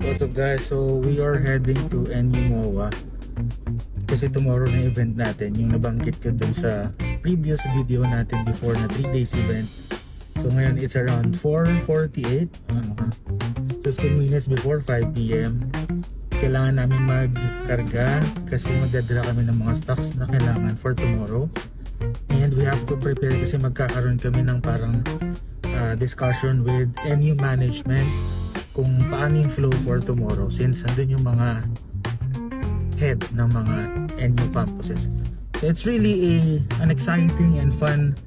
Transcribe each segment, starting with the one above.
What's up guys, so we are heading to NUMOA kasi tomorrow na event natin, yung nabanggit ko dun sa previous video natin before na 3 days event. So ngayon it's around 4:48, 15 minutes before 5 PM. Kailangan namin magkarga kasi magdadala kami ng mga stocks na kailangan for tomorrow, and we have to prepare kasi magkakaroon kami ng parang discussion with NU management kung paano yung flow for tomorrow, since nandun yung mga head ng mga NU campuses. So it's really an exciting and fun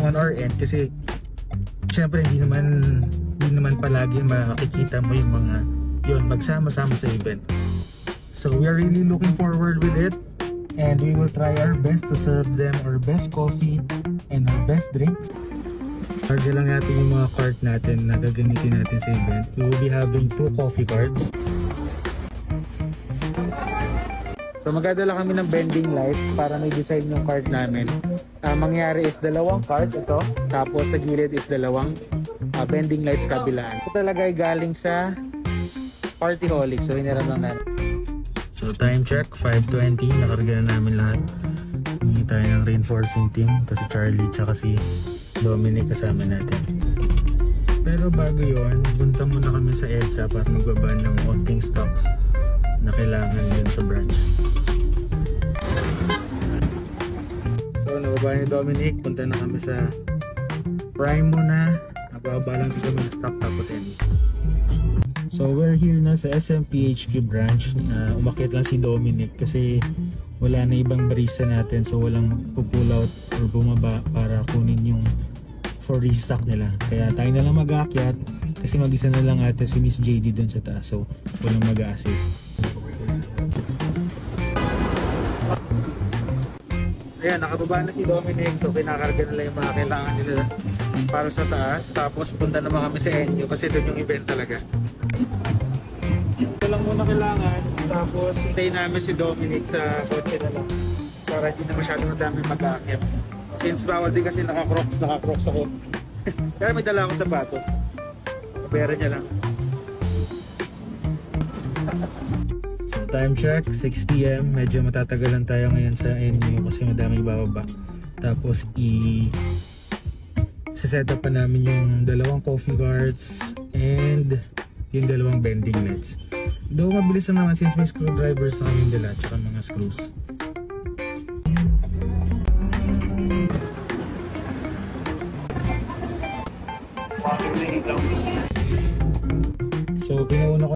on our end kasi syempre hindi naman palagi makikita mo yung mga yun magsama-sama sa event. So we are really looking forward with it, and we will try our best to serve them our best coffee and our best drinks. Karga lang natin yung mga cart natin na gagamitin natin sa event. We will be having 2 coffee carts. So magdadala kami ng bending lights para may design yung cart namin. Mangyari is 2 cart ito, tapos sa gilid is 2 bending lights kabilaan. Ito talaga ay galing sa Partyholic, so hiniram lang natin. So time check, 5:20, nakarga na namin lahat. Hindi tayo ng reinforcing team, ito si Charlie tsaka si Dominic kasama natin. Pero bago yun, punta muna kami sa EDSA para magbaba ng onting stocks na kailangan yun sa branch. So nababa ni Dominic, punta na kami sa Prime muna. Nababa lang dito mga stock tapos end. So we're here na sa SMPHQ branch. Umakyat lang si Dominic kasi wala na ibang barista natin, so walang pull out or bumaba para kunin yung for restock nila. Kaya tayo na lang mag-aakyat kasi mag-isa na lang ata si Miss JD dun sa taas, so walang mag-a-assist. Ayan, nakababa na si Dominic, so kinakarga nila yung mga kailangan nila para sa taas. Tapos punta naman kami sa NU kasi doon yung event talaga. Ito lang muna kailangan, tapos hintayin namin si Dominic sa kotse na lang para hindi na masyadong madami mag-aakyat. Since bawal din kasi naka-crocs ako. Kaya may dala akong sapatos. Pera niya lang. So time check, 6 PM. Medyo matatagalan tayo ngayon sa NU kasi madami bababa. Tapos set up pa namin yung 2 coffee carts and yung 2 bending nets. Though mabilis na naman since may screwdrivers na kaming dala tsaka mga screws.